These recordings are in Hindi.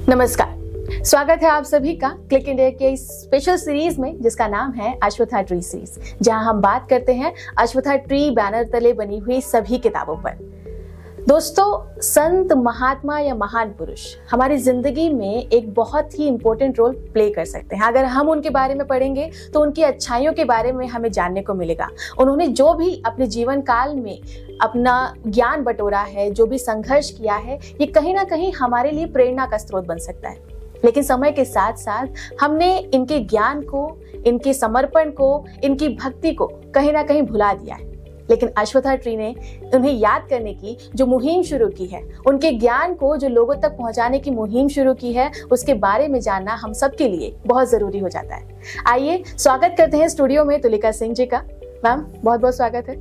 नमस्कार, स्वागत है आप सभी का क्लिक इंडिया के इस स्पेशल सीरीज में जिसका नाम है अश्वत्था ट्री सीरीज, जहां हम बात करते हैं अश्वत्था ट्री बैनर तले बनी हुई सभी किताबों पर। दोस्तों, संत, महात्मा या महान पुरुष हमारी जिंदगी में एक बहुत ही इंपॉर्टेंट रोल प्ले कर सकते हैं। अगर हम उनके बारे में पढ़ेंगे तो उनकी अच्छाइयों के बारे में हमें जानने को मिलेगा। उन्होंने जो भी अपने जीवन काल में अपना ज्ञान बटोरा है, जो भी संघर्ष किया है, ये कहीं ना कहीं हमारे लिए प्रेरणा का स्रोत बन सकता है। लेकिन समय के साथ साथ हमने इनके ज्ञान को, इनके समर्पण को, इनकी भक्ति को कहीं ना कहीं भुला दिया है। लेकिन अश्वत्था ट्री ने उन्हें याद करने की जो मुहिम शुरू की है, उनके ज्ञान को जो लोगों तक पहुंचाने की मुहिम शुरू की है, उसके बारे में जानना हम सबके लिए बहुत जरूरी हो जाता है। आइए स्वागत करते हैं स्टूडियो में तुलिका सिंह जी का। मैम, बहुत बहुत स्वागत है।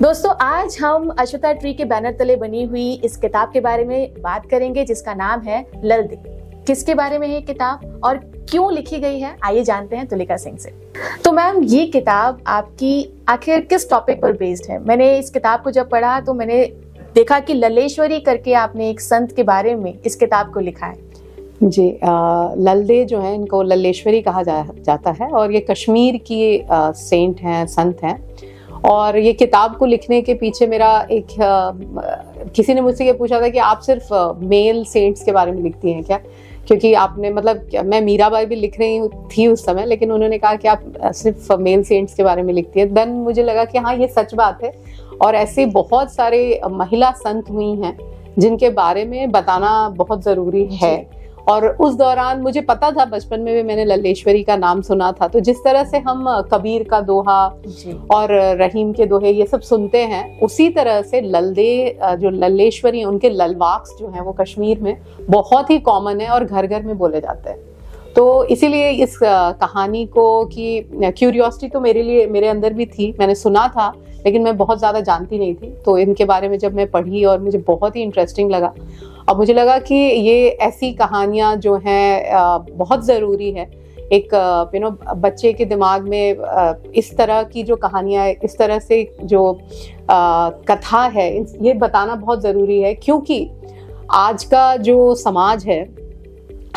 दोस्तों, आज हम अश्वत्था ट्री के बैनर तले बनी हुई इस किताब के बारे में बात करेंगे जिसका नाम है लल दे। किसके बारे में है किताब और क्यों लिखी गई है, आइए जानते हैं तुलिका सिंह से। तो मैम, ये किताब आपकी आखिर किस टॉपिक पर बेस्ड है? मैंने इस किताब को जब पढ़ा तो मैंने देखा कि ललेश्वरी करके आपने एक संत के बारे में इस किताब को लिखा है। जी, ललदे जो है, इनको ललेश्वरी कहा जाता है और ये कश्मीर की सेंट हैं, संत हैं। और ये किताब को लिखने के पीछे मेरा एक किसी ने मुझसे ये पूछा था कि आप सिर्फ मेल सेंट्स के बारे में लिखती हैं क्या, क्योंकि आपने मैं मीराबाई भी लिख रही थी उस समय, लेकिन उन्होंने कहा कि आप सिर्फ मेल सेंट्स के बारे में लिखती है। देन मुझे लगा कि हाँ, ये सच बात है और ऐसे बहुत सारे महिला संत हुई हैं जिनके बारे में बताना बहुत ज़रूरी है। और उस दौरान मुझे पता था, बचपन में भी मैंने ललेश्वरी का नाम सुना था। तो जिस तरह से हम कबीर का दोहा और रहीम के दोहे ये सब सुनते हैं, उसी तरह से ललदे जो ललेश्वरी हैं, उनके ललवाक्स जो हैं वो कश्मीर में बहुत ही कॉमन है और घर घर में बोले जाते हैं। तो इसीलिए इस कहानी को की क्यूरियोसिटी तो मेरे अंदर भी थी। मैंने सुना था लेकिन मैं बहुत ज़्यादा जानती नहीं थी। तो इनके बारे में जब मैं पढ़ी और मुझे बहुत ही इंटरेस्टिंग लगा, और मुझे लगा कि ये ऐसी कहानियाँ जो हैं बहुत ज़रूरी है। एक बच्चे के दिमाग में इस तरह की जो कहानियाँ, इस तरह से जो कथा है, ये बताना बहुत ज़रूरी है। क्योंकि आज का जो समाज है,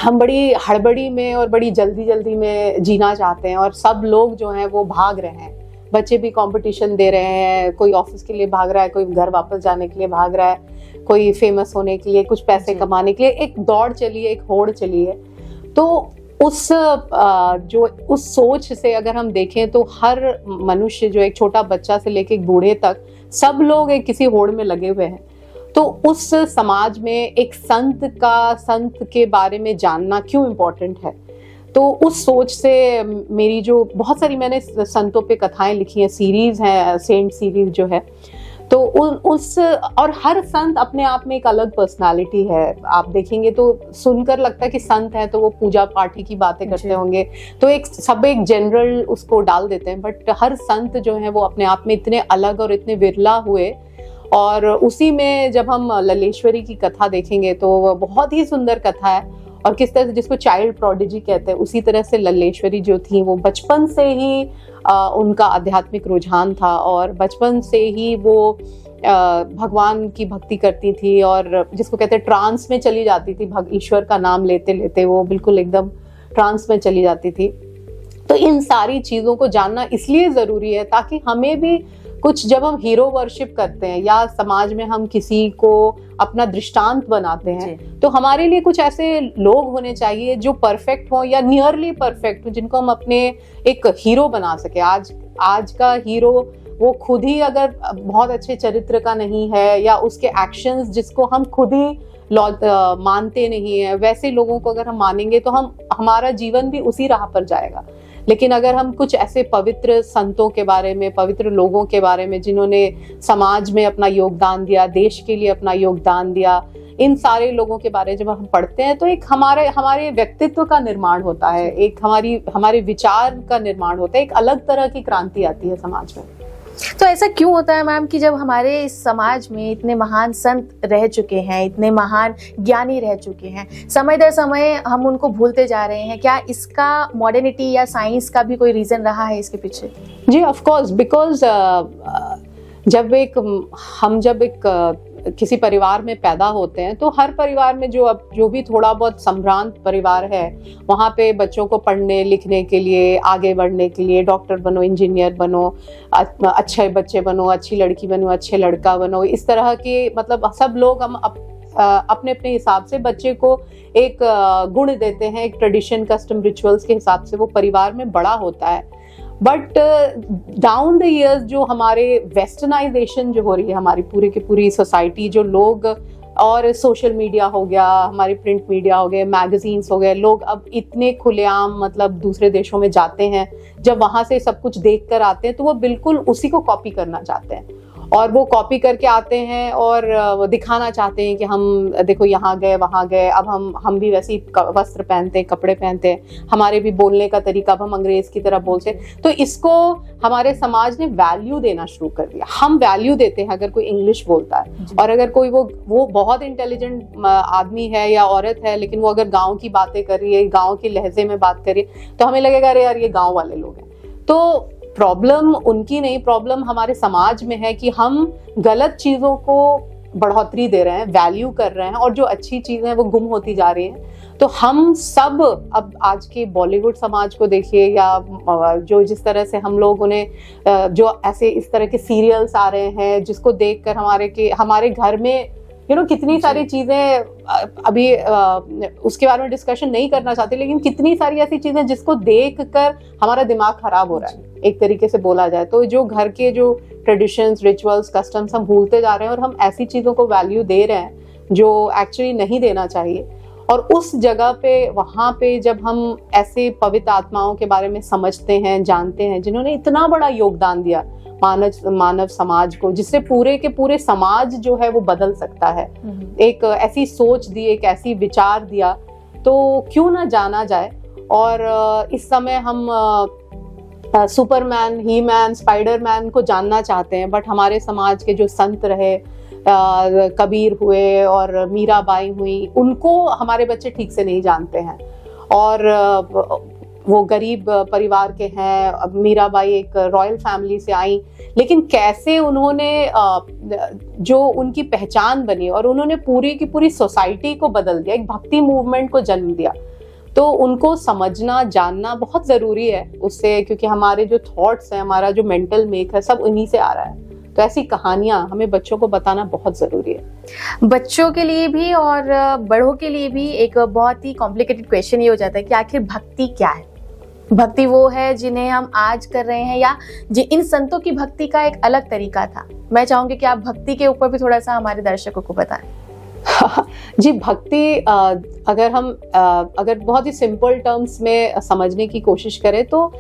हम बड़ी हड़बड़ी में और बड़ी जल्दी में जीना चाहते हैं और सब लोग जो हैं वो भाग रहे हैं। बच्चे भी कंपटीशन दे रहे हैं, कोई ऑफिस के लिए भाग रहा है, कोई घर वापस जाने के लिए भाग रहा है, कोई फेमस होने के लिए, कुछ पैसे कमाने के लिए। एक दौड़ चली है, एक होड़ चली है। तो उस सोच से अगर हम देखें तो हर मनुष्य, जो एक छोटा बच्चा से लेके एक बूढ़े तक, सब लोग एक किसी होड़ में लगे हुए हैं। तो उस समाज में एक संत के बारे में जानना क्यों इम्पोर्टेंट है? तो उस सोच से मेरी जो बहुत सारी मैंने संतों पे कथाएं लिखी हैं, सीरीज है, सेंट सीरीज जो है। तो और हर संत अपने आप में एक अलग पर्सनालिटी है। आप देखेंगे तो सुनकर लगता है कि संत है तो वो पूजा पाठ की बातें करते होंगे, तो एक जनरल उसको डाल देते हैं। बट हर संत जो है वो अपने आप में इतने अलग और इतने विरला हुए। और उसी में जब हम ललेश्वरी की कथा देखेंगे तो वो बहुत ही सुंदर कथा है। और किस तरह से, जिसको चाइल्ड प्रोडिजी कहते हैं, उसी तरह से ललेश्वरी जो थी वो बचपन से ही उनका आध्यात्मिक रुझान था और बचपन से ही वो भगवान की भक्ति करती थी और जिसको कहते हैं ट्रांस में चली जाती थी। ईश्वर का नाम लेते लेते वो बिल्कुल एकदम ट्रांस में चली जाती थी। तो इन सारी चीज़ों को जानना इसलिए ज़रूरी है ताकि हमें भी कुछ, जब हम हीरो वर्शिप करते हैं या समाज में हम किसी को अपना दृष्टांत बनाते हैं, तो हमारे लिए कुछ ऐसे लोग होने चाहिए जो परफेक्ट हो या नियरली परफेक्ट हो, जिनको हम अपने एक हीरो बना सके। आज का हीरो वो खुद ही अगर बहुत अच्छे चरित्र का नहीं है या उसके एक्शंस जिसको हम खुद ही मानते नहीं है, वैसे लोगों को अगर हम मानेंगे तो हमारा जीवन भी उसी राह पर जाएगा। लेकिन अगर हम कुछ ऐसे पवित्र संतों के बारे में, पवित्र लोगों के बारे में जिन्होंने समाज में अपना योगदान दिया, देश के लिए अपना योगदान दिया, इन सारे लोगों के बारे में जब हम पढ़ते हैं तो एक हमारे व्यक्तित्व का निर्माण होता है, एक हमारे विचार का निर्माण होता है, एक अलग तरह की क्रांति आती है समाज में। तो ऐसा क्यों होता है मैम कि जब हमारे इस समाज में इतने महान संत रह चुके हैं, इतने महान ज्ञानी रह चुके हैं, समय दर समय हम उनको भूलते जा रहे हैं? क्या इसका मॉडर्निटी या साइंस का भी कोई रीजन रहा है इसके पीछे? जी, ऑफ कोर्स, बिकॉज जब एक किसी परिवार में पैदा होते हैं तो हर परिवार में जो भी थोड़ा बहुत संभ्रांत परिवार है, वहाँ पे बच्चों को पढ़ने लिखने के लिए, आगे बढ़ने के लिए, डॉक्टर बनो, इंजीनियर बनो, अच्छे बच्चे बनो, अच्छी लड़की बनो, अच्छे लड़का बनो, इस तरह के मतलब सब लोग हम अपने अपने हिसाब से बच्चे को एक गुण देते हैं, एक ट्रेडिशन, कस्टम, रिचुअल्स के हिसाब से वो परिवार में बड़ा होता है। बट डाउन द इयर्स जो हमारे वेस्टर्नाइजेशन जो हो रही है हमारी पूरी की पूरी सोसाइटी, जो लोग और सोशल मीडिया हो गया, हमारे प्रिंट मीडिया हो गए, मैगजीन्स हो गए, लोग अब इतने खुलेआम मतलब दूसरे देशों में जाते हैं, जब वहां से सब कुछ देख कर आते हैं तो वो बिल्कुल उसी को कॉपी करना चाहते हैं और वो कॉपी करके आते हैं और दिखाना चाहते हैं कि हम देखो यहाँ गए वहाँ गए, अब हम भी वैसे ही वस्त्र पहनते हैं, कपड़े पहनते हैं, हमारे भी बोलने का तरीका, अब हम अंग्रेज की तरह बोलते हैं। तो इसको हमारे समाज ने वैल्यू देना शुरू कर दिया। हम वैल्यू देते हैं अगर कोई इंग्लिश बोलता है, और अगर कोई वो बहुत इंटेलिजेंट आदमी है या औरत है, लेकिन वो अगर गाँव की बातें कर रही है, गाँव के लहजे में बात कर रही है, तो हमें लगेगा अरे यार ये गाँव वाले लोग हैं। तो प्रॉब्लम उनकी नहीं, प्रॉब्लम हमारे समाज में है कि हम गलत चीजों को बढ़ोतरी दे रहे हैं, वैल्यू कर रहे हैं, और जो अच्छी चीजें हैं वो गुम होती जा रही हैं। तो हम सब अब आज के बॉलीवुड समाज को देखिए, या जो जिस तरह से हम लोग उन्हें जो ऐसे इस तरह के सीरियल्स आ रहे हैं जिसको देखकर हमारे घर में कितनी सारी चीजें, अभी उसके बारे में डिस्कशन नहीं करना चाहती, लेकिन कितनी सारी ऐसी चीजें जिसको देखकर हमारा दिमाग खराब हो रहा है, एक तरीके से बोला जाए तो। जो घर के जो ट्रेडिशंस, रिचुअल्स, कस्टम्स हम भूलते जा रहे हैं और हम ऐसी चीजों को वैल्यू दे रहे हैं जो एक्चुअली नहीं देना चाहिए। और उस जगह पे, वहां पे जब हम ऐसे पवित्र आत्माओं के बारे में समझते हैं, जानते हैं, जिन्होंने इतना बड़ा योगदान दिया मानव समाज को, जिससे पूरे के पूरे समाज जो है वो बदल सकता है, एक ऐसी सोच दी, एक ऐसी विचार दिया, तो क्यों ना जाना जाए। और इस समय हम सुपरमैन, ही मैन, स्पाइडरमैन को जानना चाहते हैं, बट हमारे समाज के जो संत रहे, कबीर हुए और मीराबाई हुई, उनको हमारे बच्चे ठीक से नहीं जानते हैं। और वो गरीब परिवार के हैं। अब मीराबाई एक रॉयल फैमिली से आई, लेकिन कैसे उन्होंने जो उनकी पहचान बनी और उन्होंने पूरी की पूरी सोसाइटी को बदल दिया, एक भक्ति मूवमेंट को जन्म दिया। तो उनको समझना, जानना बहुत जरूरी है उससे, क्योंकि हमारे जो थॉट्स हैं, हमारा जो मेंटल मेक है, सब उन्हीं से आ रहा है। तो ऐसी कहानियां हमें बच्चों को बताना बहुत जरूरी है। बच्चों के लिए भी और बड़ों के लिए भी एक बहुत ही कॉम्प्लिकेटेड क्वेश्चन ये हो जाता है कि आखिर भक्ति क्या है। भक्ति वो है जिन्हें हम आज कर रहे हैं, या इन संतों की भक्ति का एक अलग तरीका था। मैं चाहूंगी कि आप भक्ति के ऊपर भी थोड़ा सा हमारे दर्शकों को बताएं। जी, भक्ति अगर बहुत ही सिंपल टर्म्स में समझने की कोशिश करें तो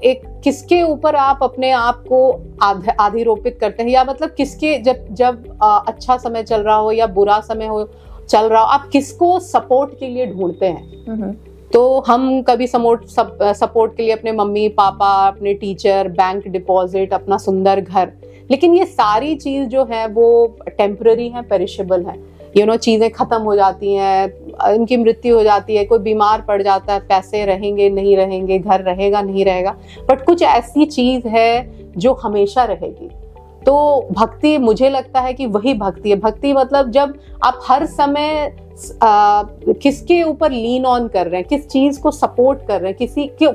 एक किसके ऊपर आप अपने आप को आधिरोपित करते हैं, या मतलब किसके जब अच्छा समय चल रहा हो या बुरा समय चल रहा हो, आप किसको सपोर्ट के लिए ढूंढते हैं। तो हम कभी सपोर्ट के लिए अपने मम्मी पापा, अपने टीचर, बैंक डिपॉजिट, अपना सुंदर घर, लेकिन ये सारी चीज जो है वो टेम्पररी है, पेरिशेबल है। चीजें खत्म हो जाती हैं, इनकी मृत्यु हो जाती है, कोई बीमार पड़ जाता है, पैसे रहेंगे नहीं रहेंगे, घर रहेगा नहीं रहेगा, बट कुछ ऐसी चीज है जो हमेशा रहेगी। तो भक्ति, मुझे लगता है कि वही भक्ति है। भक्ति मतलब जब आप हर समय किसके ऊपर लीन ऑन कर रहे हैं, किस चीज को सपोर्ट कर रहे हैं,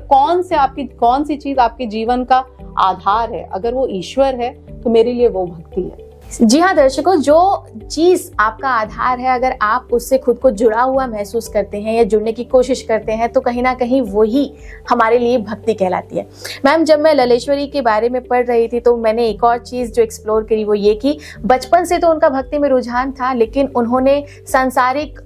कौन सी चीज आपके जीवन का आधार है। अगर वो ईश्वर है तो मेरे लिए वो भक्ति है। जी हाँ दर्शकों, जो चीज आपका आधार है, अगर आप उससे खुद को जुड़ा हुआ महसूस करते हैं या जुड़ने की कोशिश करते हैं, तो कहीं ना कहीं वही हमारे लिए भक्ति कहलाती है। मैम, जब मैं ललेश्वरी के बारे में पढ़ रही थी तो मैंने एक और चीज जो एक्सप्लोर करी वो ये कि बचपन से तो उनका भक्ति में रुझान था, लेकिन उन्होंने सांसारिक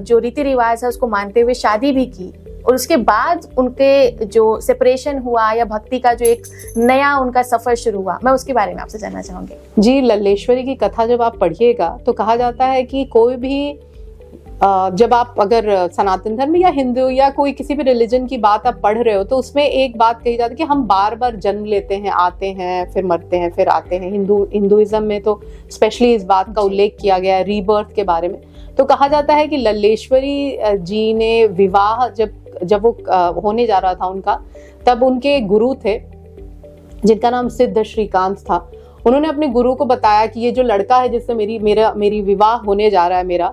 जो रीति रिवाज है उसको मानते हुए शादी भी की, और उसके बाद उनके जो सेपरेशन हुआ या भक्ति का जो एक नया उनका सफर शुरू हुआ, मैं उसके बारे में आपसे जानना चाहूंगी। जी, लल्लेश्वरी की कथा जब आप पढ़िएगा तो कहा जाता है कि कोई भी जब आप अगर सनातन धर्म या हिंदू या कोई किसी भी रिलीजन की बात आप पढ़ रहे हो तो उसमें एक बात कही जाती है कि हम बार बार जन्म लेते हैं, आते हैं, फिर मरते हैं, फिर आते हैं। हिंदुइज्म में तो स्पेशली इस बात का उल्लेख किया गया है रीबर्थ के बारे में। तो कहा जाता है कि लल्लेश्वरी जी ने विवाह जब वो होने जा रहा था उनका, तब उनके गुरु थे जिनका नाम सिद्ध श्रीकांत था, उन्होंने अपने गुरु को बताया कि ये जो लड़का है जिससे मेरी विवाह होने जा रहा है मेरा,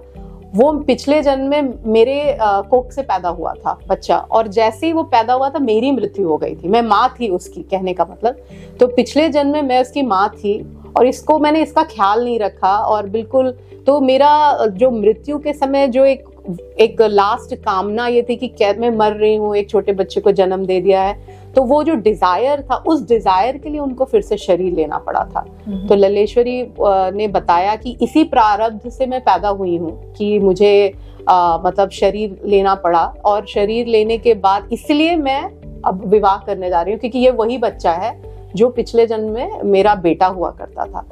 वो पिछले जन्म में मेरे कोख से पैदा हुआ था बच्चा, और जैसे ही वो पैदा हुआ था मेरी मृत्यु हो गई थी, मैं माँ थी उसकी, कहने का मतलब। तो पिछले जन्म में मैं उसकी माँ थी और मैंने इसका ख्याल नहीं रखा, और बिल्कुल तो मेरा जो मृत्यु के समय जो एक लास्ट कामना ये थी कि क्या मैं मर रही हूँ, एक छोटे बच्चे को जन्म दे दिया है, तो वो जो डिजायर था, उस डिजायर के लिए उनको फिर से शरीर लेना पड़ा था। तो ललेश्वरी ने बताया कि इसी प्रारब्ध से मैं पैदा हुई हूँ कि मुझे मतलब शरीर लेना पड़ा, और शरीर लेने के बाद इसलिए मैं अब विवाह करने जा रही हूँ, क्योंकि ये वही बच्चा है जो पिछले जन्म में मेरा बेटा हुआ करता था।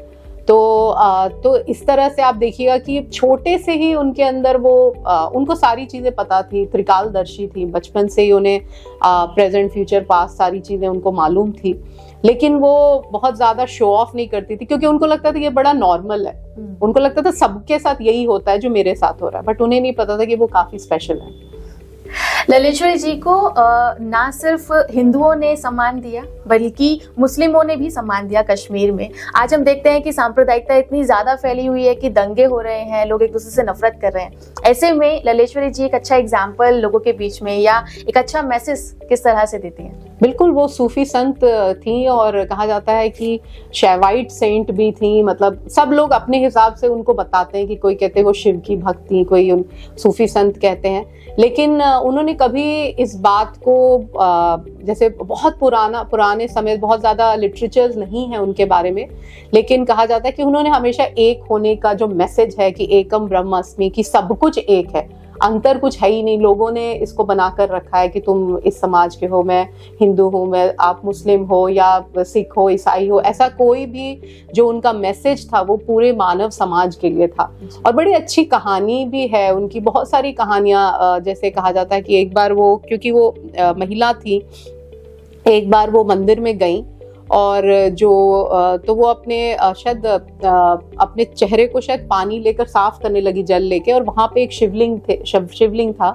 तो इस तरह से आप देखिएगा कि छोटे से ही उनके अंदर उनको सारी चीजें पता थी, त्रिकालदर्शी थी, बचपन से ही उन्हें प्रेजेंट फ्यूचर पास्ट सारी चीजें उनको मालूम थी, लेकिन वो बहुत ज्यादा शो ऑफ नहीं करती थी, क्योंकि उनको लगता था ये बड़ा नॉर्मल है, उनको लगता था सबके साथ यही होता है जो मेरे साथ हो रहा है, बट उन्हें नहीं पता था कि वो काफी स्पेशल है। ललेश्वरी जी को ना सिर्फ हिंदुओं ने सम्मान दिया बल्कि मुस्लिमों ने भी सम्मान दिया कश्मीर में। आज हम देखते हैं कि सांप्रदायिकता इतनी ज्यादा फैली हुई है कि दंगे हो रहे हैं, लोग एक दूसरे से नफरत कर रहे हैं। ऐसे में ललेश्वरी जी एक अच्छा एग्जाम्पल लोगों के बीच में, या एक अच्छा मैसेज किस तरह से देती हैं? बिल्कुल, वो सूफी संत थी, और कहा जाता है कि शैवाइट सेंट भी थी, मतलब सब लोग अपने हिसाब से उनको बताते हैं कि कोई कहते हैं वो शिव की भक्त थी, कोई उन सूफी संत कहते हैं, लेकिन उन्होंने कभी इस बात को जैसे बहुत पुराने समय, बहुत ज्यादा लिटरेचर्स नहीं है उनके बारे में, लेकिन कहा जाता है कि उन्होंने हमेशा एक होने का जो मैसेज है कि एकम ब्रह्म अस्मि, कि सब कुछ एक है, अंतर कुछ है ही नहीं। लोगों ने इसको बनाकर रखा है कि तुम इस समाज के हो, मैं हिंदू हूँ, आप मुस्लिम हो या सिख हो, ईसाई हो, ऐसा कोई भी जो उनका मैसेज था वो पूरे मानव समाज के लिए था। और बड़ी अच्छी कहानी भी है उनकी, बहुत सारी कहानियां, जैसे कहा जाता है कि एक बार वो, क्योंकि वो महिला थी, एक बार वो मंदिर में गई और तो वो अपने शायद अपने चेहरे को शायद पानी लेकर साफ करने लगी, जल लेके, और वहां पे एक शिवलिंग था,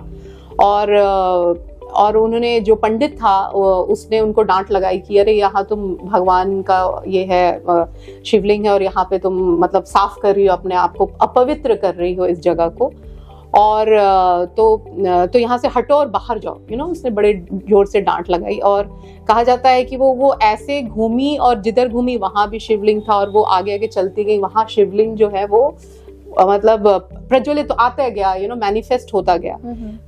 और उन्होंने, जो पंडित था उसने उनको डांट लगाई कि अरे यहाँ तुम भगवान का ये है शिवलिंग है और यहाँ पे तुम मतलब साफ कर रही हो, अपने आप को अपवित्र कर रही हो इस जगह को, और तो यहाँ से हटो और बाहर जाओ, उसने बड़े जोर से डांट लगाई। और कहा जाता है कि वो ऐसे घूमी, और जिधर घूमी वहां भी शिवलिंग था, और वो आगे आगे चलती गई, वहां शिवलिंग जो है वो मतलब प्रज्वलित तो आता गया, मैनिफेस्ट होता गया।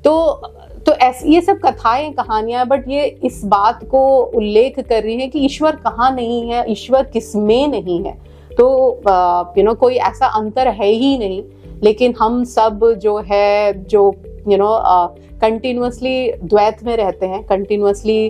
तो ऐसी ये सब कथाएं, कहानियां, बट ये इस बात को उल्लेख कर रही है कि ईश्वर कहाँ नहीं है, ईश्वर किसमें नहीं है। तो कोई ऐसा अंतर है ही नहीं, लेकिन हम सब जो है जो कंटिन्यूअसली द्वैत में रहते हैं, कंटिन्यूअसली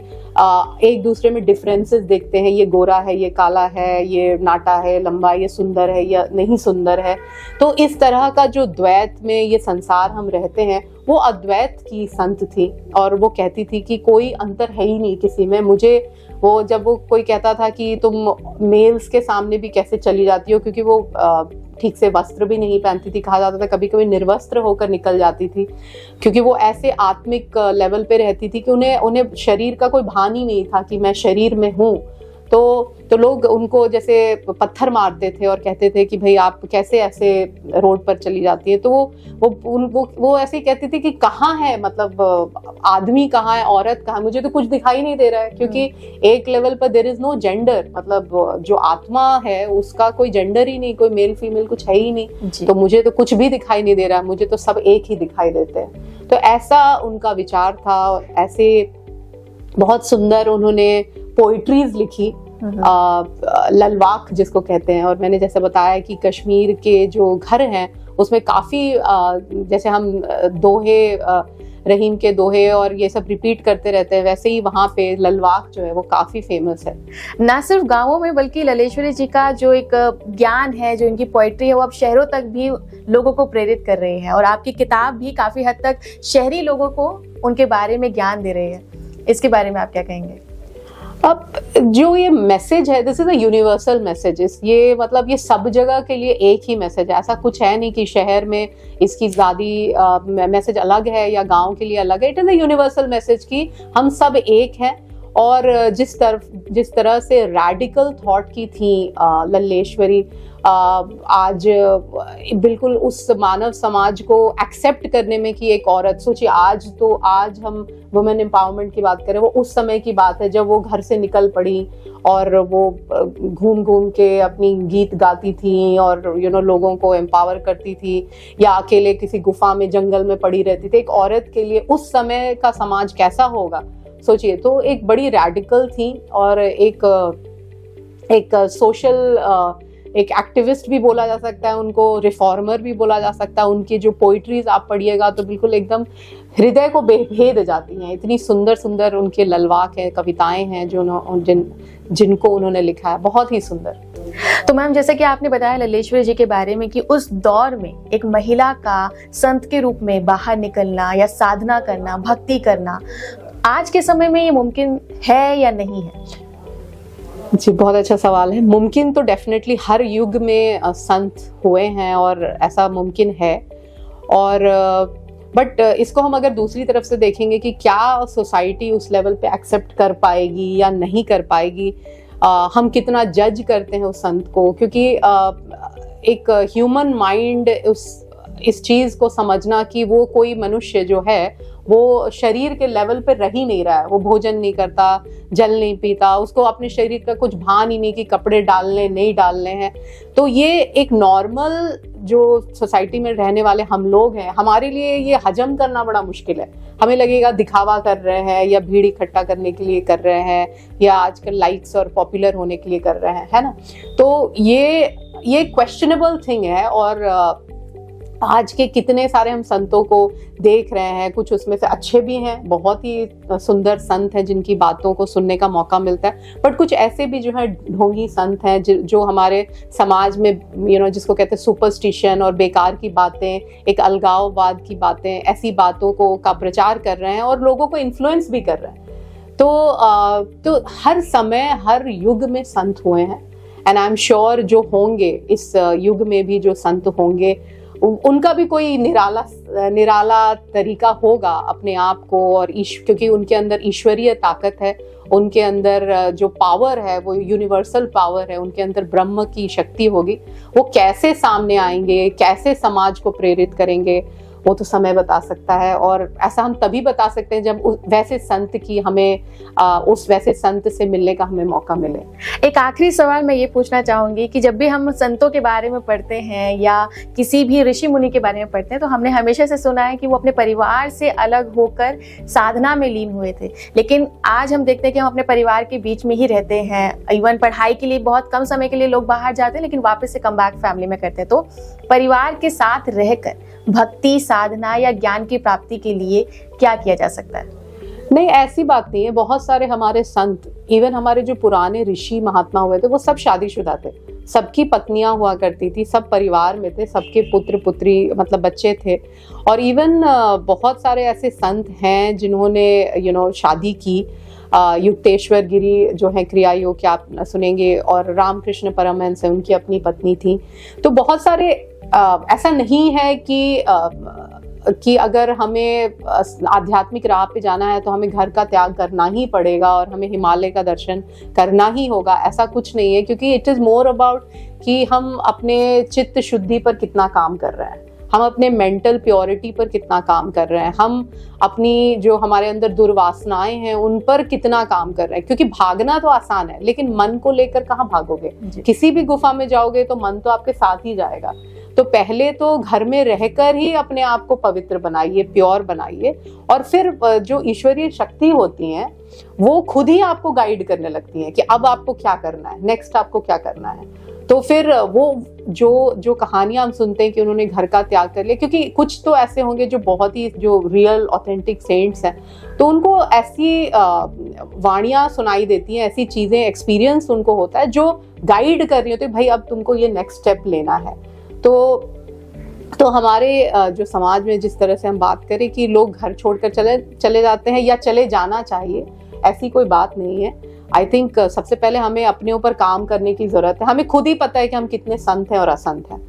एक दूसरे में डिफरेंसेस देखते हैं, ये गोरा है, ये काला है, ये नाटा है, लंबा, ये सुंदर है या नहीं सुंदर है। तो इस तरह का जो द्वैत में ये संसार हम रहते हैं, वो अद्वैत की संत थी, और वो कहती थी कि कोई अंतर है ही नहीं किसी में। जब वो कोई कहता था कि तुम मेल्स के सामने भी कैसे चली जाती हो, क्योंकि वो ठीक से वस्त्र भी नहीं पहनती थी, कहा जाता था कभी कभी निर्वस्त्र होकर निकल जाती थी, क्योंकि वो ऐसे आत्मिक लेवल पे रहती थी कि उन्हें शरीर का कोई भान ही नहीं था कि मैं शरीर में हूँ। तो लोग उनको जैसे पत्थर मारते थे और कहते थे कि भाई आप कैसे ऐसे रोड पर चली जाती है। तो वो ऐसे ही कहती थी कि कहाँ है, मतलब आदमी कहाँ है, औरत कहाँ है, मुझे तो कुछ दिखाई नहीं दे रहा है, क्योंकि एक लेवल पर देयर इज नो जेंडर, मतलब जो आत्मा है उसका कोई जेंडर ही नहीं, कोई मेल फीमेल कुछ है ही नहीं। तो मुझे तो कुछ भी दिखाई नहीं दे रहा है, मुझे तो सब एक ही दिखाई देते हैं। तो ऐसा उनका विचार था। ऐसे बहुत सुंदर उन्होंने पोइट्रीज लिखी, ललवाक जिसको कहते हैं। और मैंने जैसे बताया कि कश्मीर के जो घर हैं उसमें काफी जैसे हम दोहे, रहीम के दोहे और ये सब रिपीट करते रहते हैं, वैसे ही वहाँ पे ललवाक जो है वो काफी फेमस है। ना सिर्फ गांवों में बल्कि ललेश्वरी जी का जो एक ज्ञान है, जो इनकी पोइट्री है, वो अब शहरों तक भी लोगों को प्रेरित कर रही है, और आपकी किताब भी काफी हद तक शहरी लोगों को उनके बारे में ज्ञान दे रही है। इसके बारे में आप क्या कहेंगे? अब जो ये मैसेज है, this is a universal message, ये मतलब ये सब जगह के लिए एक ही मैसेज है। ऐसा कुछ है नहीं कि शहर में इसकी ज्यादा मैसेज अलग है या गांव के लिए अलग है। It is a universal message कि हम सब एक हैं, और जिस तरह से रैडिकल थॉट की थी लल्लेश्वरी, आज बिल्कुल उस मानव समाज को एक्सेप्ट करने में कि एक औरत, सोचिए आज हम वुमेन एम्पावरमेंट की बात करें, वो उस समय की बात है जब वो घर से निकल पड़ी और वो घूम घूम के अपनी गीत गाती थी और लोगों को एम्पावर करती थी, या अकेले किसी गुफा में जंगल में पड़ी रहती थी। एक औरत के लिए उस समय का समाज कैसा होगा सोचिए। तो एक बड़ी रैडिकल थी और एक सोशल एक एक्टिविस्ट भी बोला जा सकता है उनको, रिफॉर्मर भी बोला जा सकता है। उनकी जो पोइट्रीज आप पढ़िएगा तो बिल्कुल एकदम हृदय को भेद जाती हैं। इतनी सुंदर सुंदर उनके ललवाक है, कविताएं हैं जिनको उन्होंने लिखा है, बहुत ही सुंदर। तो मैम, जैसे कि आपने बताया लल्लेश्वरी जी के बारे में कि उस दौर में एक महिला का संत के रूप में बाहर निकलना या साधना करना, भक्ति करना, आज के समय में ये मुमकिन है या नहीं है? जी, बहुत अच्छा सवाल है। मुमकिन तो डेफिनेटली हर युग में संत हुए हैं और ऐसा मुमकिन है। और बट इसको हम अगर दूसरी तरफ से देखेंगे कि क्या सोसाइटी उस लेवल पे एक्सेप्ट कर पाएगी या नहीं कर पाएगी, हम कितना जज करते हैं उस संत को, क्योंकि एक ह्यूमन माइंड इस चीज को समझना कि वो कोई मनुष्य जो है वो शरीर के लेवल पे रह ही नहीं रहा है, वो भोजन नहीं करता, जल नहीं पीता, उसको अपने शरीर का कुछ भान ही नहीं कि कपड़े डालने नहीं डालने हैं। तो ये एक नॉर्मल जो सोसाइटी में रहने वाले हम लोग हैं, हमारे लिए ये हजम करना बड़ा मुश्किल है। हमें लगेगा दिखावा कर रहे हैं या भीड़ इकट्ठा करने के लिए कर रहे हैं या आजकल लाइक्स और पॉपुलर होने के लिए कर रहे हैं, है ना। तो ये क्वेश्चनेबल थिंग है। और आज के कितने सारे हम संतों को देख रहे हैं, कुछ उसमें से अच्छे भी हैं, बहुत ही सुंदर संत हैं जिनकी बातों को सुनने का मौका मिलता है, बट कुछ ऐसे भी जो है ढोंगी संत हैं जो हमारे समाज में जिसको कहते हैं सुपरस्टिशन और बेकार की बातें, एक अलगाववाद की बातें, ऐसी बातों का प्रचार कर रहे हैं और लोगों को इन्फ्लुएंस भी कर रहे हैं। तो हर समय हर युग में संत हुए हैं, एंड आई एम श्योर जो होंगे इस युग में भी जो संत होंगे उनका भी कोई निराला तरीका होगा अपने आप को, और क्योंकि उनके अंदर ईश्वरीय ताकत है, उनके अंदर जो पावर है वो यूनिवर्सल पावर है, उनके अंदर ब्रह्म की शक्ति होगी। वो कैसे सामने आएंगे, कैसे समाज को प्रेरित करेंगे, वो तो समय बता सकता है। और ऐसा हम तभी बता सकते हैं जब वैसे संत की उस वैसे संत से मिलने का हमें मौका मिले। एक आखिरी सवाल मैं ये पूछना चाहूंगी कि जब भी हम संतों के बारे में पढ़ते हैं या किसी भी ऋषि मुनि के बारे में पढ़ते हैं तो हमने हमेशा से सुना है कि वो अपने परिवार से अलग होकर साधना में लीन हुए थे, लेकिन आज हम देखते हैं कि हम अपने परिवार के बीच में ही रहते हैं। इवन पढ़ाई के लिए बहुत कम समय के लिए लोग बाहर जाते हैं, लेकिन वापस से कम बैक फैमिली में करते हैं। तो परिवार के साथ रहकर भक्ति, साधना या ज्ञान की प्राप्ति के लिए क्या किया जा सकता है? नहीं, ऐसी बात नहीं है। बहुत सारे हमारे संत, इवन हमारे जो पुराने ऋषि महात्मा हुए थे, वो सब शादीशुदा थे, सबकी पत्नियां हुआ करती थी, सब परिवार में थे, सबके पुत्र पुत्री मतलब बच्चे थे। और इवन बहुत सारे ऐसे संत हैं जिन्होंने शादी की। युक्तेश्वर गिरी जो है क्रिया योग के आप सुनेंगे, और रामकृष्ण परमहंस, उनकी अपनी पत्नी थी। तो बहुत सारे ऐसा नहीं है कि अगर हमें आध्यात्मिक राह पे जाना है तो हमें घर का त्याग करना ही पड़ेगा और हमें हिमालय का दर्शन करना ही होगा, ऐसा कुछ नहीं है। क्योंकि इट इज़ मोर अबाउट कि हम अपने चित्त शुद्धि पर कितना काम कर रहे हैं, हम अपने मेंटल प्योरिटी पर कितना काम कर रहे हैं, हम अपनी जो हमारे अंदर दुर्वासनाएं हैं उन पर कितना काम कर रहे हैं। क्योंकि भागना तो आसान है, लेकिन मन को लेकर कहाँ भागोगे? किसी भी गुफा में जाओगे तो मन तो आपके साथ ही जाएगा। तो पहले तो घर में रहकर ही अपने आप को पवित्र बनाइए, प्योर बनाइए, और फिर जो ईश्वरीय शक्ति होती हैं वो खुद ही आपको गाइड करने लगती हैं कि अब आपको क्या करना है, नेक्स्ट आपको क्या करना है। तो फिर वो जो कहानियां हम सुनते हैं कि उन्होंने घर का त्याग कर लिया, क्योंकि कुछ तो ऐसे होंगे जो बहुत ही जो रियल ऑथेंटिक सेंट्स हैं, तो उनको ऐसी वाणियां सुनाई देती हैं, ऐसी चीजें, एक्सपीरियंस उनको होता है जो गाइड कर रही होती है, भाई अब तुमको ये नेक्स्ट स्टेप लेना है। तो हमारे जो समाज में जिस तरह से हम बात करें कि लोग घर छोड़कर चले जाते हैं या चले जाना चाहिए, ऐसी कोई बात नहीं है। आई थिंक सबसे पहले हमें अपने ऊपर काम करने की जरूरत है। हमें खुद ही पता है कि हम कितने संत हैं और असंत हैं।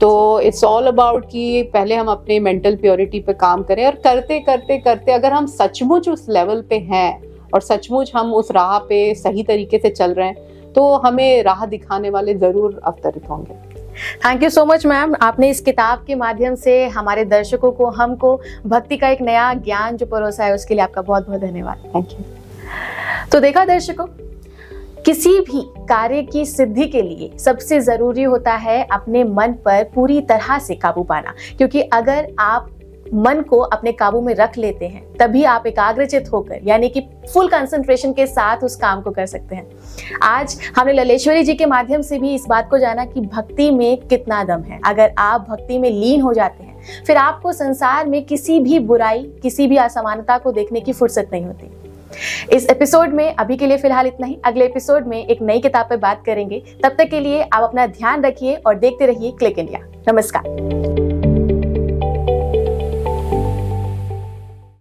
तो इट्स ऑल अबाउट कि पहले हम अपने मेंटल प्योरिटी पे काम करें, और करते करते करते अगर हम सचमुच उस लेवल पे हैं और सचमुच हम उस राह पे सही तरीके से चल रहे हैं, तो हमें राह दिखाने वाले जरूर अवतरित होंगे। Thank you so much ma'am, आपने इस किताब के माध्यम से हमारे दर्शकों को, हमको भक्ति का एक नया ज्ञान जो परोसा है, उसके लिए आपका बहुत बहुत धन्यवाद। Thank you. तो देखा दर्शकों, किसी भी कार्य की सिद्धि के लिए सबसे जरूरी होता है अपने मन पर पूरी तरह से काबू पाना, क्योंकि अगर आप मन को अपने काबू में रख लेते हैं तभी आप एकाग्रचित होकर, यानी कि फुल कंसंट्रेशन के साथ उस काम को कर सकते हैं। आज हमने ललेश्वरी जी के माध्यम से भी इस बात को जाना कि भक्ति में कितना दम है। अगर आप भक्ति में लीन हो जाते हैं, फिर आपको संसार में किसी भी बुराई, किसी भी असमानता को देखने की फुर्सत नहीं होती। इस एपिसोड में अभी के लिए फिलहाल इतना ही। अगले एपिसोड में एक नई किताब पर बात करेंगे। तब तक के लिए आप अपना ध्यान रखिए और देखते रहिए क्लिक इंडिया। नमस्कार।